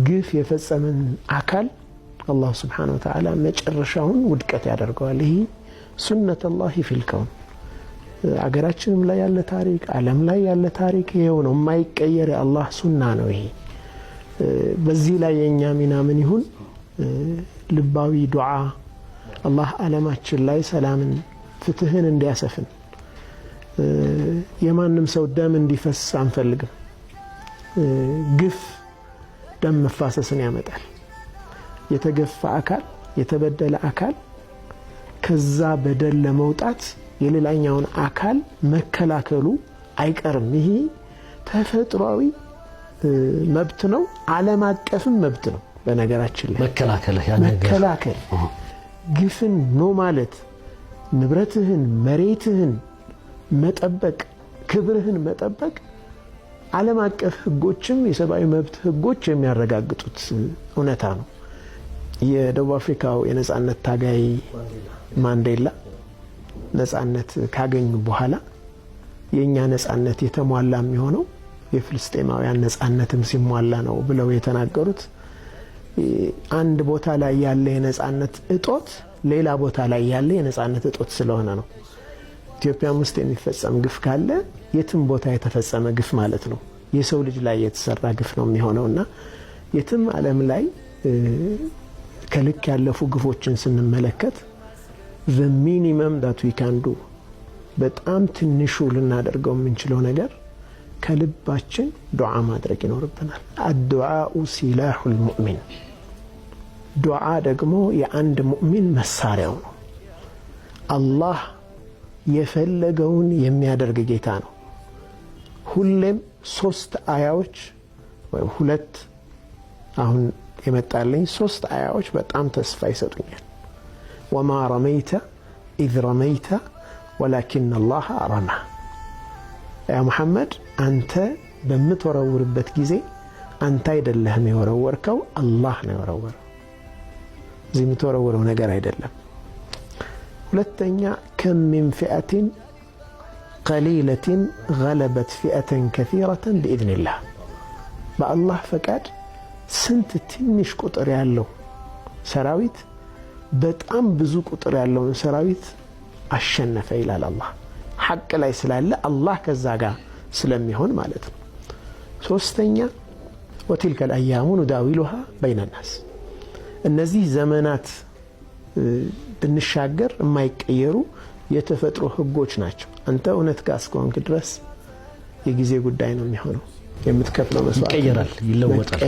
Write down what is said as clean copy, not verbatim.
ግፍ የፈጸመን አካል አላህ Subhanahu Wa Ta'ala መጨረሻውን ውድቀት ያደርገዋል። ይሄ ሱነቱላሂ ፊል ከውን አገራችንም ላይ ያለ ታሪክ ዓለም ላይ ያለ ታሪክ ይሄው ነው። የማይቀየር የአላህ ሱና ነው ይሄ። በዚህ ላይ የኛ ሚና ምን ይሁን? ልባዊ ዱዓ አላህ ዓለማችን ላይ ሰላምን ፍትህን እንዲያሰፍን የማንም ሰው ደም እንዲፈስ አንፈልግም። ግፍ ደም መፋሰስን ያመጣል። የተገፋ አካል የተበደለ አካል ከዛ በደል ለመውጣት የሌላኛውን አካል መከላከሉ አይቀርም። ይሄ ተፈጥሯዊ መብት ነው፣ ዓለም አቀፍም መብት ነው። በነገራችን ላይ መከላከል ግፍን ነው ማለት ንብረትህን መሬትህን መጠበቅ ክብርህን መጠበቅ ዓለም አቀፍ ህጎችም የሰብአዊ መብት ህጎች የሚያረጋግጡት እውነታ ነው። የደቡብ አፍሪካው የነጻነት ታጋይ ማንዴላ ነጻነት ካገኙ በኋላ የኛ ነጻነት የተሟላ የሚሆነው የፍልስጤማውያን ነጻነትም ሲሟላ ነው ብለው የተናገሩት አንድ ቦታ ላይ ያለ የነጻነት እጦት ሌላ ቦታ ላይ ያለ የነጻነት እጦት ስለሆነ ነው። ኢትዮጵያ ውስጥ የሚፈጸም ግፍ ካለ የትም ቦታ የተፈጸመ ግፍ ማለት ነው። የሰው ልጅ ላይ የተሰራ ግፍ ነው የሚሆነውና የትም ዓለም ላይ ከልክ ያለፉ ግፎችን ስንመለከት the minimum that we can do በጣም ትንሹ ልናደርገው የምንችለው ነገር ከልባችን ዱዓ ማድረግ ይኖርብናል። الدعاء سلاح المؤمن ዱዓ ደግሞ የአንድ ሙእሚን መሳሪያው ነው። አላህ የፈለገውን የሚያደርግ ጌታ ነው። ሁሌም 3 አያዎች ወይ 2 አሁን የመጣልኝ 3 አያዎች በጣም ተስፋ ይሰጡኛል። وما رميت إذ رميت ولكن الله رمى يا محمد أنت بمتورورበት ጊዜ አንተ አይደለህም የወረወርከው አላህ ነው የወረወረው። እዚህ የምትወረወረው ነገር አይደለም። ሁለተኛ كم من فئة قليلة غلبت فئة كثيرة بإذن الله በአላህ ፈቃድ ስንት ትንሽ ቁጥር ያለው ሰራዊት በጣም ብዙ ቁጥር ያለውን ሰራዊት አሸነፈ ይላል አላህ። ሐቅ ላይ ስላለ አላህ ከዛ ጋር ስለሚሆን ማለት ነው። ሶስተኛ وتلك الأيام نداولها بين الناس እነዚህ ዘመናት ብንሻገር የማይቀየሩ የተፈጥሮ ህጎች ናቸው። አንተ እውነት ጋር እስከሆንክ ድረስ የጊዜ ጉዳይ ነው የሚሆነው። የምትከፍለው መስዋዕት ይቀየራል፣ ይለወጣል።